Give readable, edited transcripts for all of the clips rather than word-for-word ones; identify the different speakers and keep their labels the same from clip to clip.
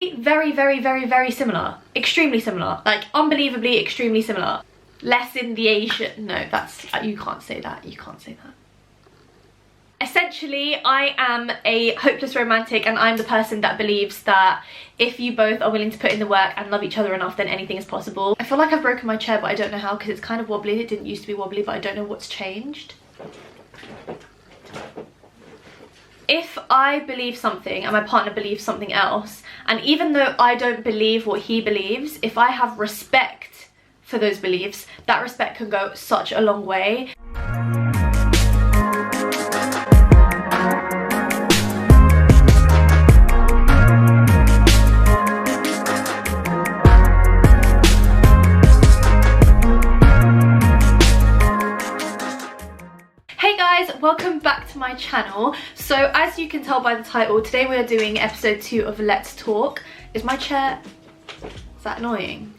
Speaker 1: Very, very, very, very similar. Extremely similar. Like, unbelievably extremely similar. Less in the Asian... No, that's... You can't say that. You can't say that. Essentially, I am a hopeless romantic, and I'm the person that believes that if you both are willing to put in the work and love each other enough, then anything is possible. I feel like I've broken my chair, but I don't know how, because it's kind of wobbly. It didn't used to be wobbly, but I don't know what's changed. If I believe something and my partner believes something else, and even though I don't believe what he believes, if I have respect for those beliefs, that respect can go such a long way. Welcome back to my channel. So as you can tell by the title, today we are doing episode 2 of Let's Talk. Is my chair... is that annoying?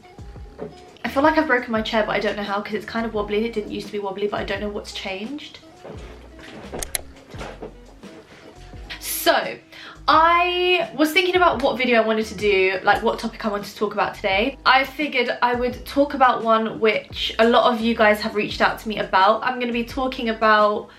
Speaker 1: I feel like I've broken my chair, but I don't know how, because it's kind of wobbly. It didn't used to be wobbly, but I don't know what's changed. So I was thinking about what video I wanted to do, like what topic I wanted to talk about today. I figured I would talk about one which a lot of you guys have reached out to me about. I'm going to be talking about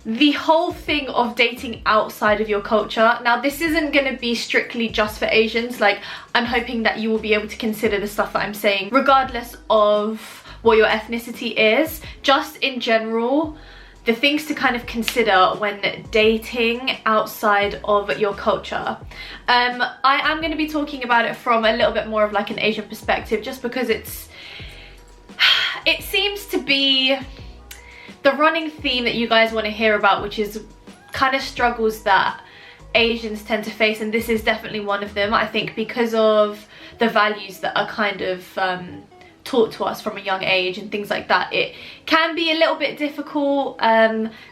Speaker 1: the whole thing of dating outside of your culture. Now, this isn't going to be strictly just for Asians. Like, I'm hoping that you will be able to consider the stuff that I'm saying regardless of what your ethnicity is. Just in general, the things to kind of consider when dating outside of your culture. I am going to be talking about it from a little bit more of like an Asian perspective, just because it seems to be the running theme that you guys want to hear about, which is kind of struggles that Asians tend to face, and this is definitely one of them. I think because of the values that are kind of taught to us from a young age and things like that, it can be a little bit difficult.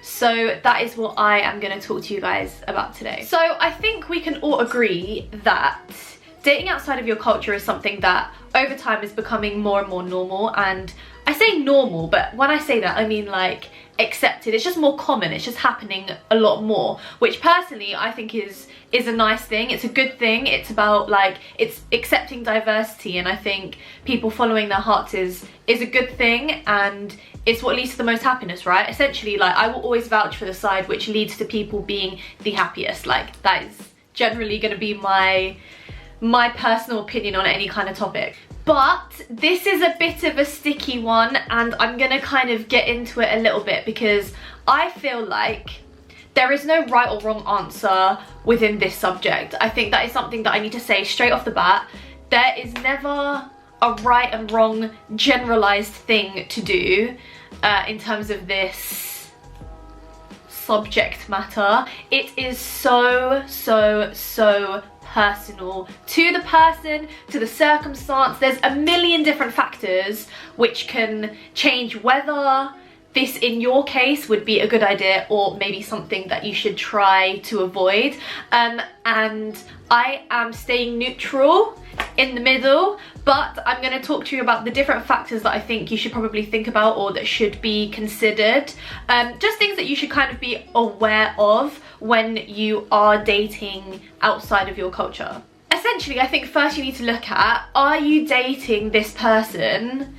Speaker 1: So that is what I am going to talk to you guys about today. So I think we can all agree that dating outside of your culture is something that over time is becoming more and more normal. And I say normal, but when I say that, I mean like accepted. It's just more common. It's just happening a lot more, which personally I think is a nice thing. It's a good thing. It's about like, it's accepting diversity, and I think people following their hearts is a good thing, and it's what leads to the most happiness, right? Essentially, like, I will always vouch for the side which leads to people being the happiest. Like, that is generally going to be my personal opinion on any kind of topic. But this is a bit of a sticky one, and I'm gonna kind of get into it a little bit, because I feel like there is no right or wrong answer within this subject. I think that is something that I need to say straight off the bat. There is never a right and wrong generalized thing to do in terms of this subject matter. It is so personal to the person, to the circumstance. There's a million different factors which can change whether this in your case would be a good idea or maybe something that you should try to avoid. And I am staying neutral in the middle, but I'm going to talk to you about the different factors that I think you should probably think about, or that should be considered. Just things that you should kind of be aware of when you are dating outside of your culture. Essentially, I think first you need to look at, are you dating this person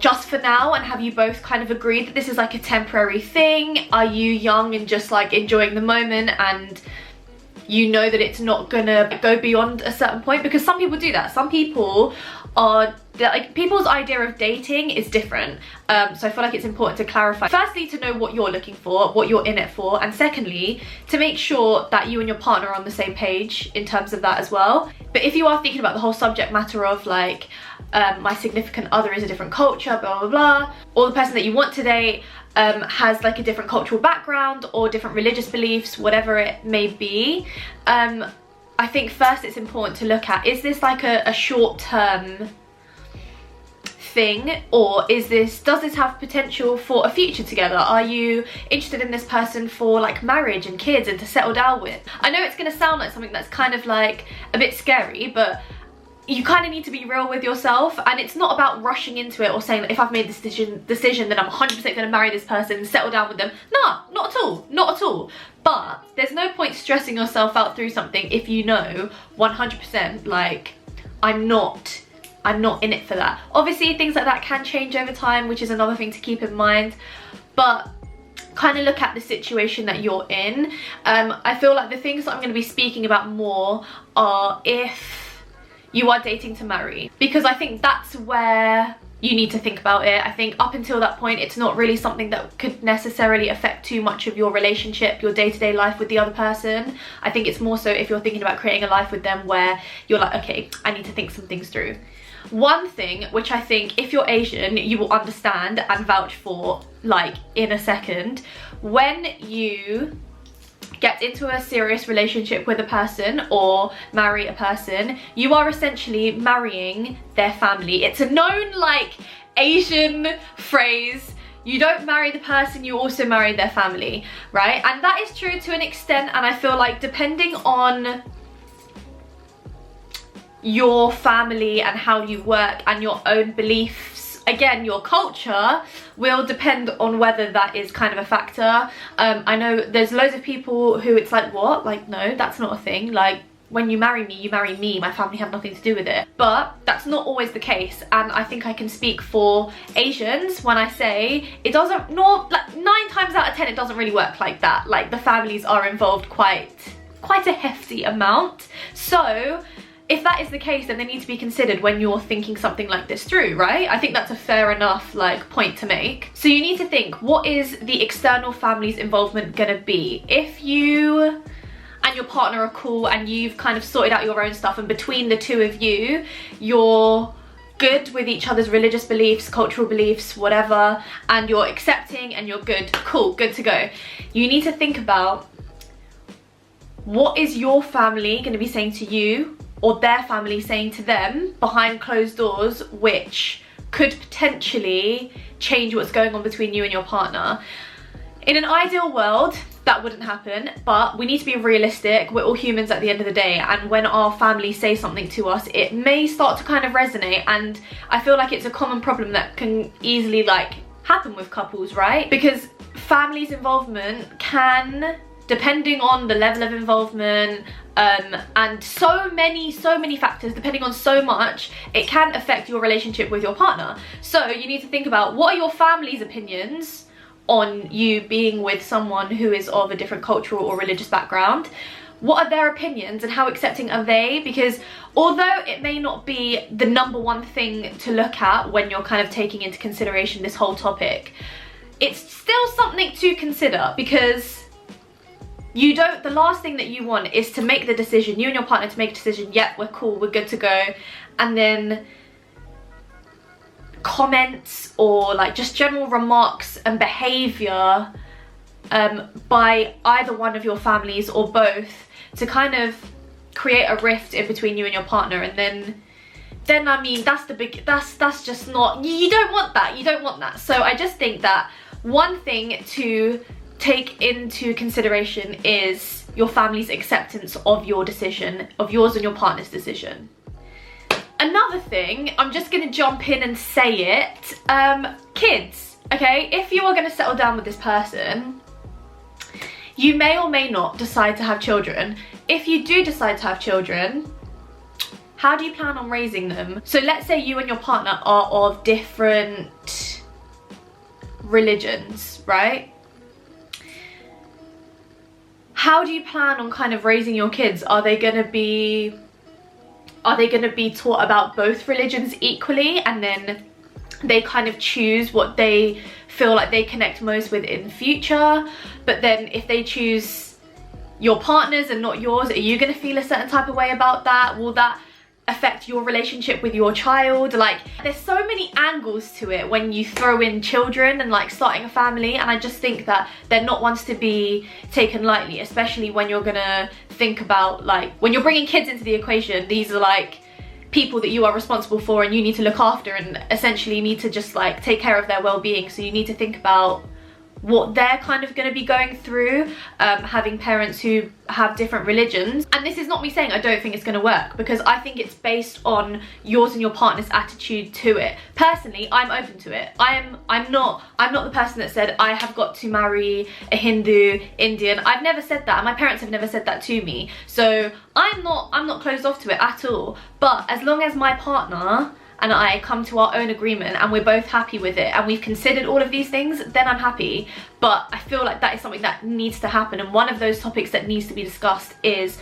Speaker 1: just for now, and have you both kind of agreed that this is like a temporary thing? Are you young and just like enjoying the moment, and you know that it's not gonna go beyond a certain point? Because some people do that. Some people are like, people's idea of dating is different. So I feel like it's important to clarify. Firstly, to know what you're looking for, what you're in it for, and secondly, to make sure that you and your partner are on the same page in terms of that as well. But if you are thinking about the whole subject matter of like, my significant other is a different culture, blah blah blah, or the person that you want to date has like a different cultural background or different religious beliefs, whatever it may be, I think first it's important to look at, is this like a short-term thing, or does this have potential for a future together? Are you interested in this person for like marriage and kids and to settle down with? I know it's going to sound like something that's kind of like a bit scary, but you kind of need to be real with yourself, and it's not about rushing into it or saying that if I've made this decision then I'm 100% going to marry this person and settle down with them. No, not at all, not at all. But there's no point stressing yourself out through something if you know 100% like I'm not in it for that. Obviously things like that can change over time, which is another thing to keep in mind, but kind of look at the situation that you're in. I feel like the things that I'm going to be speaking about more are if you are dating to marry, because I think that's where you need to think about it. I think up until that point it's not really something that could necessarily affect too much of your relationship, your day-to-day life with the other person. I think it's more so if you're thinking about creating a life with them where you're like, okay, I need to think some things through. One thing which I think if you're Asian you will understand and vouch for like in a second, when you get into a serious relationship with a person or marry a person, you are essentially marrying their family. It's a known like Asian phrase. You don't marry the person, you also marry their family, right? And that is true to an extent, and I feel like depending on your family and how you work and your own beliefs, again, your culture will depend on whether that is kind of a factor. I know there's loads of people who it's like, what? Like, no, that's not a thing. Like, when you marry me, my family have nothing to do with it. But that's not always the case, and I think I can speak for Asians when I say it doesn't, like 9 times out of 10 it doesn't really work like that. Like, the families are involved quite a hefty amount. So if that is the case, then they need to be considered when you're thinking something like this through, right? I think that's a fair enough like point to make. So you need to think, what is the external family's involvement gonna be? If you and your partner are cool and you've kind of sorted out your own stuff, and between the two of you, you're good with each other's religious beliefs, cultural beliefs, whatever, and you're accepting and you're good, cool, good to go. You need to think about, what is your family gonna be saying to you or their family saying to them behind closed doors, which could potentially change what's going on between you and your partner. In an ideal world, that wouldn't happen, but we need to be realistic. We're all humans at the end of the day, and when our families say something to us, it may start to kind of resonate, and I feel like it's a common problem that can easily like happen with couples, right? Because families' involvement can, depending on the level of involvement, and so many factors, depending on so much, it can affect your relationship with your partner. So you need to think about, what are your family's opinions on you being with someone who is of a different cultural or religious background? What are their opinions and how accepting are they? Because although it may not be the #1 thing to look at when you're kind of taking into consideration this whole topic, it's still something to consider, because the last thing that you want is to make the decision, you and your partner to make a decision, yep, we're cool, we're good to go, and then comments or like just general remarks and behaviour by either one of your families or both to kind of create a rift in between you and your partner, and then I mean, that's just not, you don't want that. So I just think that one thing to take into consideration is your family's acceptance of your decision, of yours and your partner's decision. Another thing, I'm just gonna jump in and say it, kids, okay? If you are gonna settle down with this person, you may or may not decide to have children. If you do decide to have children, how do you plan on raising them? So let's say you and your partner are of different religions, right? How do you plan on kind of raising your kids? Are they gonna be taught about both religions equally, and then they kind of choose what they feel like they connect most with in future? But then if they choose your partner's and not yours, are you gonna feel a certain type of way about that? Will that affect your relationship with your child? Like, there's so many angles to it when you throw in children and like starting a family, and I just think that they're not ones to be taken lightly, especially when you're gonna think about, like, when you're bringing kids into the equation, these are like people that you are responsible for and you need to look after and essentially need to just like take care of their well-being. So you need to think about what they're kind of going to be going through, having parents who have different religions. And this is not me saying I don't think it's going to work, because I think it's based on yours and your partner's attitude to it. Personally, I'm open to it. I'm not the person that said I have got to marry a Hindu Indian. I've never said that, and my parents have never said that to me, so I'm not closed off to it at all. But as long as my partner and I come to our own agreement and we're both happy with it and we've considered all of these things, then I'm happy. But I feel like that is something that needs to happen, and one of those topics that needs to be discussed is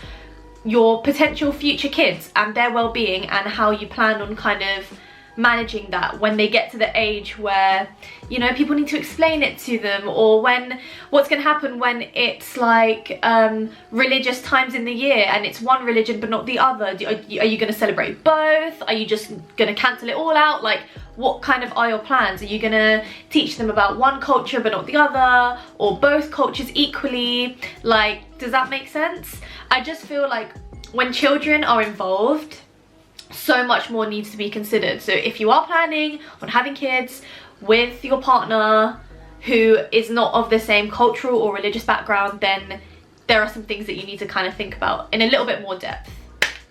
Speaker 1: your potential future kids and their well-being, and how you plan on kind of managing that when they get to the age where, you know, people need to explain it to them, or what's going to happen when it's like religious times in the year and it's one religion but not the other. Are you going to celebrate both? Are you just going to cancel it all out? Like, what kind of are your plans? Are you going to teach them about one culture but not the other, or both cultures equally? Like, does that make sense? I just feel like when children are involved, so much more needs to be considered. So if you are planning on having kids with your partner who is not of the same cultural or religious background, then there are some things that you need to kind of think about in a little bit more depth.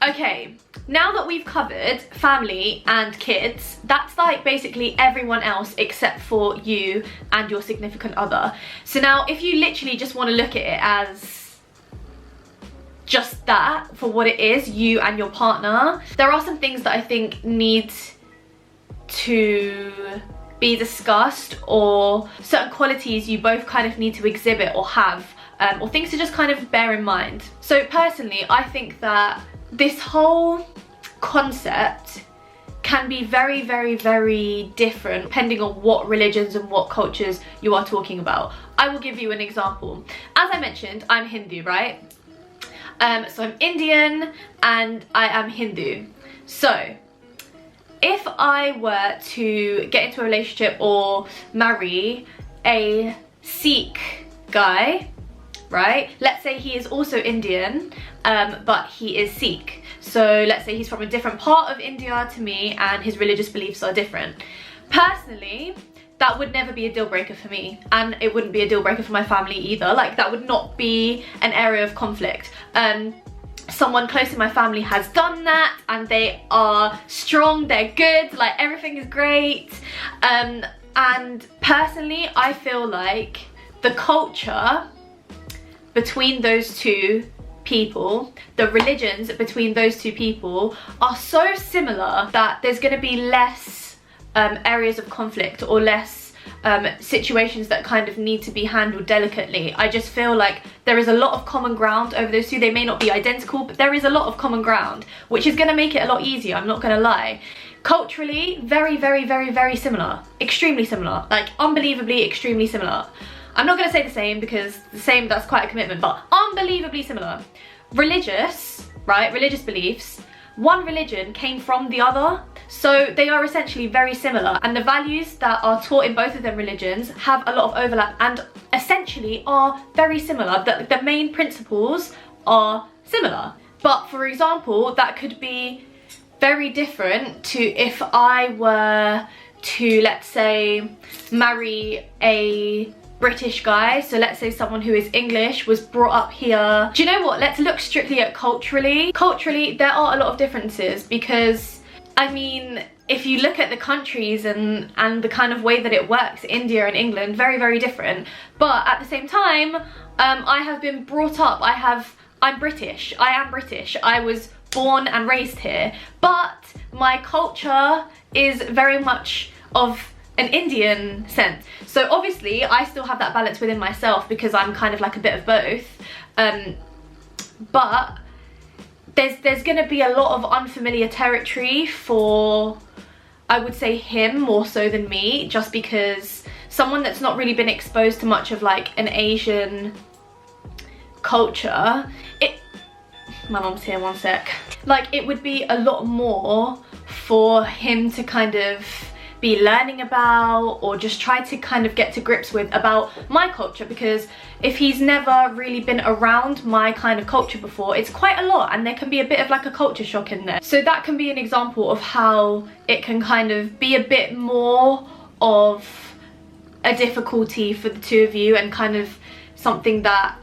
Speaker 1: Okay, now that we've covered family and kids, that's like basically everyone else except for you and your significant other. So now if you literally just want to look at it as just that, for what it is, you and your partner, there are some things that I think need to be discussed, or certain qualities you both kind of need to exhibit or have, or things to just kind of bear in mind. So personally, I think that this whole concept can be very, very, very different depending on what religions and what cultures you are talking about. I will give you an example. As I mentioned, I'm Hindu, right? So I'm Indian and I am Hindu. So if I were to get into a relationship or marry a Sikh guy, right? Let's say he is also Indian, but he is Sikh. So let's say he's from a different part of India to me and his religious beliefs are different. Personally, that would never be a deal breaker for me, and it wouldn't be a deal breaker for my family either. Like, that would not be an area of conflict. Someone close in my family has done that and they are strong, they're good, like everything is great. And personally, I feel like the culture between those two people, the religions between those two people are so similar that there's going to be less areas of conflict, or less situations that kind of need to be handled delicately. I just feel like there is a lot of common ground over those two. They may not be identical, but there is a lot of common ground, which is going to make it a lot easier, I'm not going to lie. Culturally, very, very, very, very similar. Extremely similar. Like, unbelievably extremely similar. I'm not going to say the same, because the same, that's quite a commitment, but unbelievably similar. Religious, right? Religious beliefs. One religion came from the other, so they are essentially very similar, and the values that are taught in both of them religions have a lot of overlap and essentially are very similar. The main principles are similar, but for example, that could be very different to if I were to, let's say, marry a British guy. So let's say someone who is English, was brought up here. Do you know what? Let's look strictly at culturally. Culturally, there are a lot of differences, because, I mean, if you look at the countries and the kind of way that it works, India and England, very, very different. But at the same time, I have been brought up, I'm British, I am British. I was born and raised here, but my culture is very much of an Indian sense. So obviously I still have that balance within myself, because I'm kind of like a bit of both. But there's gonna be a lot of unfamiliar territory for, I would say, him more so than me, just because someone that's not really been exposed to much of like an Asian culture, my mom's here, one sec. Like, it would be a lot more for him to kind of be learning about, or just try to kind of get to grips with about my culture, because if he's never really been around my kind of culture before, it's quite a lot, and there can be a bit of like a culture shock in there. So that can be an example of how it can kind of be a bit more of a difficulty for the two of you, and kind of something that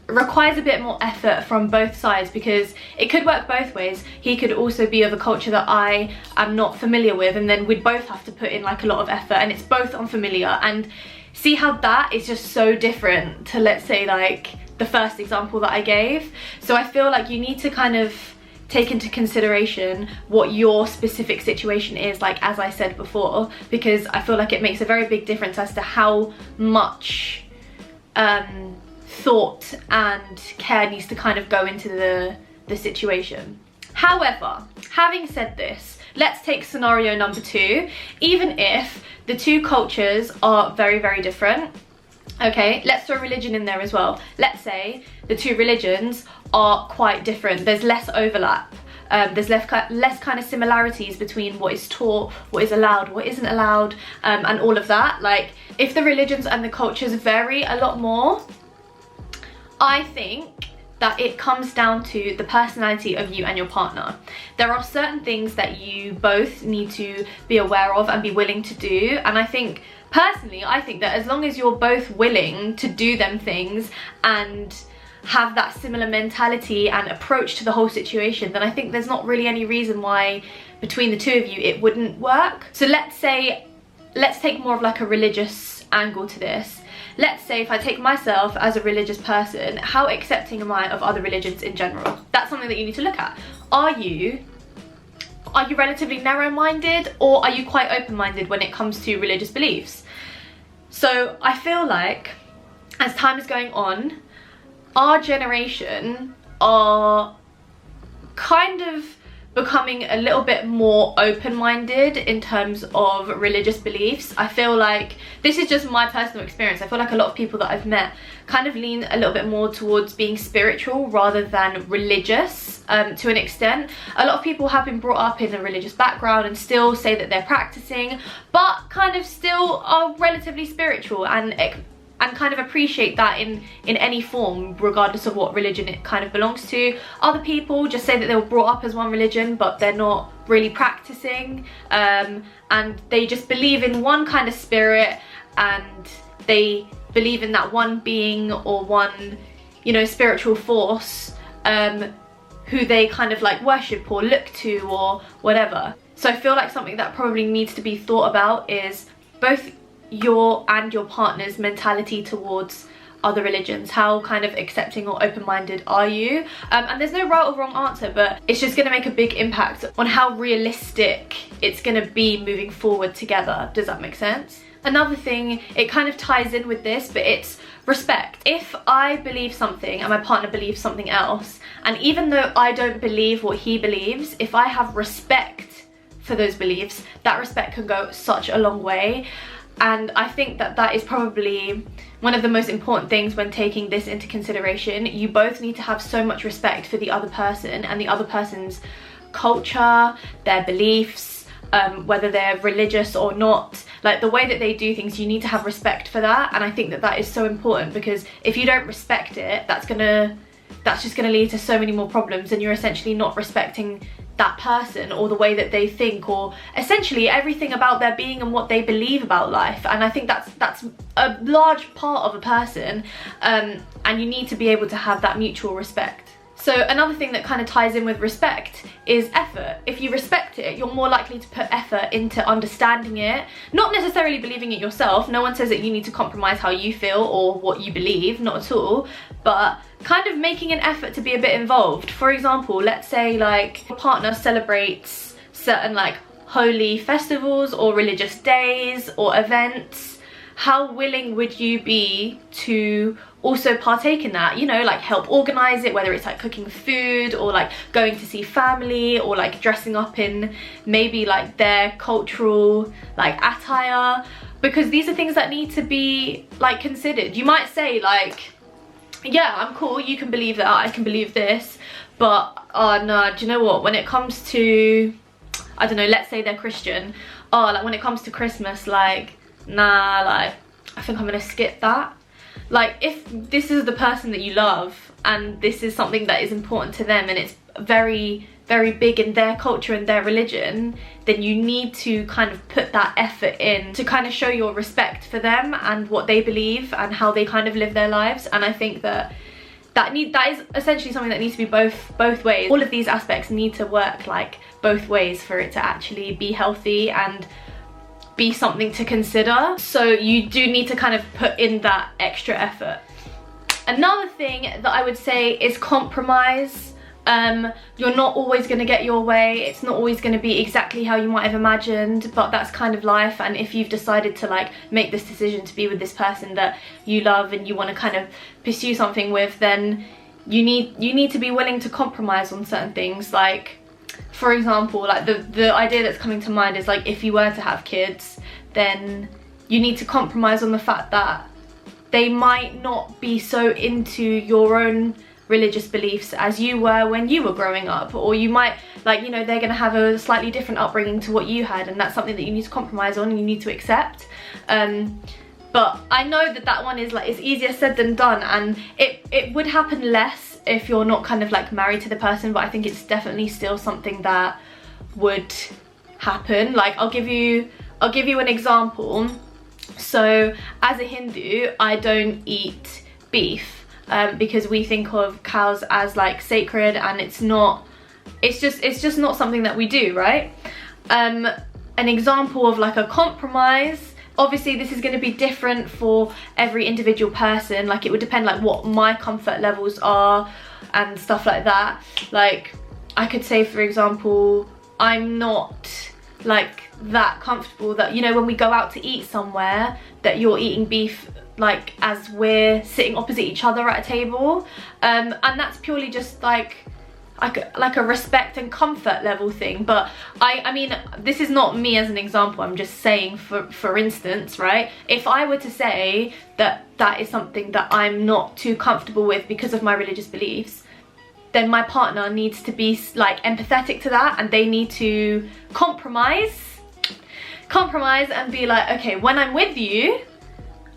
Speaker 1: requires a bit more effort from both sides, because it could work both ways. He could also be of a culture that I am not familiar with, and then we'd both have to put in like a lot of effort, and it's both unfamiliar. And see how that is just so different to, let's say, like the first example that I gave. So I feel like you need to kind of take into consideration what your specific situation is, like as I said before, because I feel like it makes a very big difference as to how much thought and care needs to kind of go into the situation. However, having said this, let's take scenario number 2. Even if the two cultures are very, very different, okay, let's throw religion in there as well. Let's say the two religions are quite different. There's less overlap. There's less kind of similarities between what is taught, what is allowed, what isn't allowed, and all of that. Like, if the religions and the cultures vary a lot more, I think that it comes down to the personality of you and your partner. There are certain things that you both need to be aware of and be willing to do, and I think, personally, I think that as long as you're both willing to do them things and have that similar mentality and approach to the whole situation, then I think there's not really any reason why between the two of you it wouldn't work. So let's take more of like a religious angle to this. Let's say if I take myself as a religious person, how accepting am I of other religions in general? That's something that you need to look at. Are you relatively narrow-minded, or are you quite open-minded when it comes to religious beliefs? So I feel like as time is going on, our generation are kind of becoming a little bit more open-minded in terms of religious beliefs. I feel like, this is just my personal experience, I feel like a lot of people that I've met kind of lean a little bit more towards being spiritual rather than religious, to an extent. A lot of people have been brought up in a religious background and still say that they're practicing, but kind of still are relatively spiritual and kind of appreciate that in any form, regardless of what religion it kind of belongs to. Other people just say that they were brought up as one religion, but they're not really practicing, and they just believe in one kind of spirit, and they believe in that one being or one, you know, spiritual force who they kind of like worship or look to or whatever. So I feel like something that probably needs to be thought about is both your and your partner's mentality towards other religions. How kind of accepting or open-minded are you? And there's no right or wrong answer, but it's just going to make a big impact on how realistic it's going to be moving forward together. Does that make sense? Another thing, it kind of ties in with this, but it's respect. If I believe something and my partner believes something else, and even though I don't believe what he believes, if I have respect for those beliefs, that respect can go such a long way. And I think that that is probably one of the most important things when taking this into consideration. You both need to have so much respect for the other person and the other person's culture, their beliefs, whether they're religious or not. Like, the way that they do things, you need to have respect for that. And I think that that is so important, because if you don't respect it, that's just gonna lead to so many more problems, and you're essentially not respecting that person or the way that they think, or essentially everything about their being and what they believe about life. And I think that's a large part of a person, and you need to be able to have that mutual respect. So another thing that kind of ties in with respect is effort. If you respect it, you're more likely to put effort into understanding it, not necessarily believing it yourself. No one says that you need to compromise how you feel or what you believe, not at all, but kind of making an effort to be a bit involved. For example, let's say like your partner celebrates certain like holy festivals or religious days or events. How willing would you be to also partake in that? You know, like help organize it, whether it's like cooking food or like going to see family or like dressing up in maybe like their cultural like attire, because these are things that need to be like considered. You might say like, yeah, I'm cool, you can believe that, I can believe this, but no, do you know what, when it comes to, I don't know, let's say they're Christian, like when it comes to Christmas, like, nah, like I think I'm gonna skip that. Like, if this is the person that you love and this is something that is important to them and it's very very big in their culture and their religion, then you need to kind of put that effort in to kind of show your respect for them and what they believe and how they kind of live their lives. And I think that is essentially something that needs to be both ways. All of these aspects need to work like both ways for it to actually be healthy and be something to consider. So you do need to kind of put in that extra effort. Another thing that I would say is compromise. You're not always going to get your way. It's not always going to be exactly how you might have imagined, but that's kind of life. And if you've decided to like make this decision to be with this person that you love and you want to kind of pursue something with, then you need to be willing to compromise on certain things. Like, for example, like the idea that's coming to mind is like, if you were to have kids, then you need to compromise on the fact that they might not be so into your own religious beliefs as you were when you were growing up, or you might, like, you know, they're gonna have a slightly different upbringing to what you had, and that's something that you need to compromise on and you need to accept. But I know that one is like, it's easier said than done, and it would happen less if you're not kind of like married to the person, but I think it's definitely still something that would happen. Like, I'll give you an example. So as a Hindu, I don't eat beef because we think of cows as like sacred, and it's just not something that we do, right? An example of like a compromise, obviously this is going to be different for every individual person. Like, it would depend like what my comfort levels are and stuff like that. Like, I could say, for example, I'm not like that comfortable that, you know, when we go out to eat somewhere, that you're eating beef like as we're sitting opposite each other at a table, and that's purely just like a respect and comfort level thing. But I mean, this is not me as an example, I'm just saying for instance, right, if I were to say that is something that I'm not too comfortable with because of my religious beliefs, then my partner needs to be like empathetic to that, and they need to compromise and be like, okay, when I'm with you,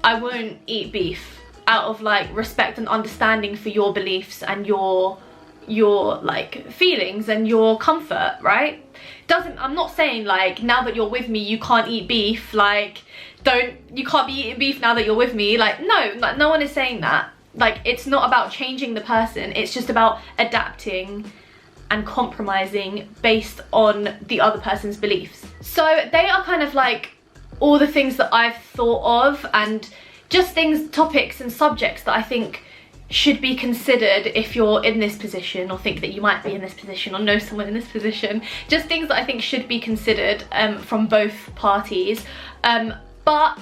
Speaker 1: I won't eat beef out of like respect and understanding for your beliefs and your like feelings and your comfort, right? I'm not saying like, now that you're with me you can't eat beef, like you can't be eating beef now that you're with me. Like, no, like, no one is saying that. Like, it's not about changing the person, it's just about adapting and compromising based on the other person's beliefs. So they are kind of like all the things that I've thought of, and just things, topics and subjects that I think should be considered if you're in this position, or think that you might be in this position, or know someone in this position. Just things that I think should be considered from both parties. But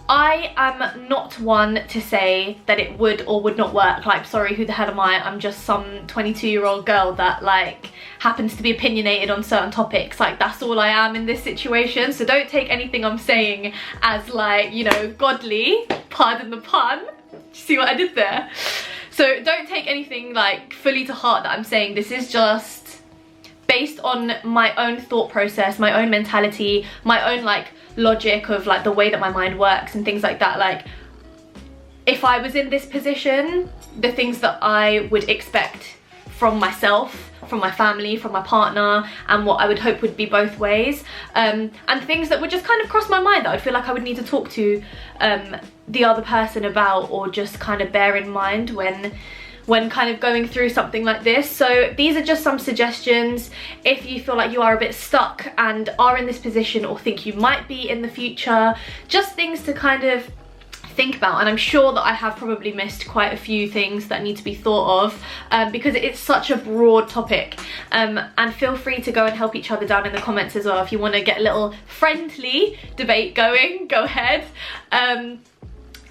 Speaker 1: I am not one to say that it would or would not work. Like, sorry, who the hell am I? I'm just some 22-year-old girl that like happens to be opinionated on certain topics. Like, that's all I am in this situation. So don't take anything I'm saying as like, you know, godly, pardon the pun. See what I did there? So don't take anything like fully to heart that I'm saying. This is just based on my own thought process, my own mentality, my own like logic of like the way that my mind works and things like that. Like, if I was in this position, the things that I would expect from myself, from my family, from my partner, and what I would hope would be both ways, and things that would just kind of cross my mind that I feel like I would need to talk to the other person about, or just kind of bear in mind when kind of going through something like this. So these are just some suggestions if you feel like you are a bit stuck and are in this position, or think you might be in the future. Just things to kind of think about, and I'm sure that I have probably missed quite a few things that need to be thought of, because it's such a broad topic. And feel free to go and help each other down in the comments as well. If you want to get a little friendly debate going, go ahead.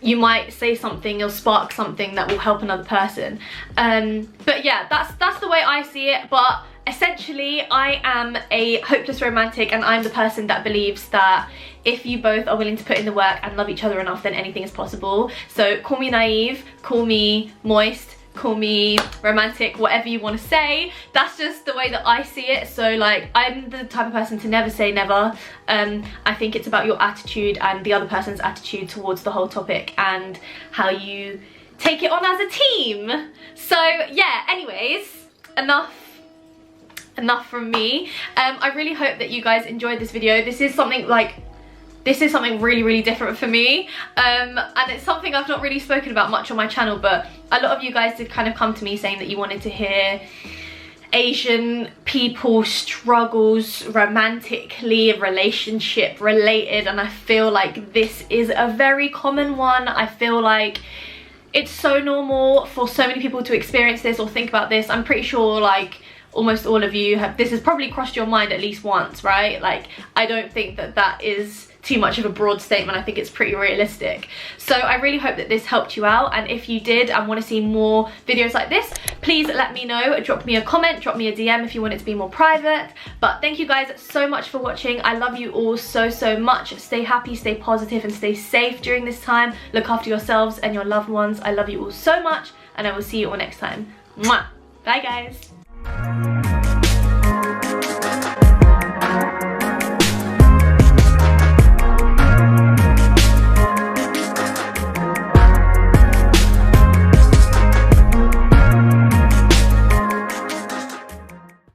Speaker 1: You might say something or spark something that will help another person. But yeah, that's the way I see it. But essentially, I am a hopeless romantic, and I'm the person that believes that if you both are willing to put in the work and love each other enough, then anything is possible. So call me naive, call me moist, call me romantic, whatever you want to say. That's just the way that I see it. So like, I'm the type of person to never say never. I think it's about your attitude and the other person's attitude towards the whole topic, and how you take it on as a team. So yeah, anyways, enough enough from me. I really hope that you guys enjoyed this video. This is something really different for me, and it's something I've not really spoken about much on my channel, but a lot of you guys did kind of come to me saying that you wanted to hear Asian people struggles romantically, relationship related, and I feel like this is a very common one. I feel like it's so normal for so many people to experience this or think about this. I'm pretty sure like almost all of you have, this has probably crossed your mind at least once, right? Like, I don't think that that is too much of a broad statement. I think it's pretty realistic. So I really hope that this helped you out, and if you did and want to see more videos like this, please let me know. Drop me a comment, drop me a DM if you want it to be more private. But thank you guys so much for watching. I love you all so much. Stay happy, stay positive, and stay safe during this time. Look after yourselves and your loved ones. I love you all so much, and I will see you all next time. Mwah! Bye guys.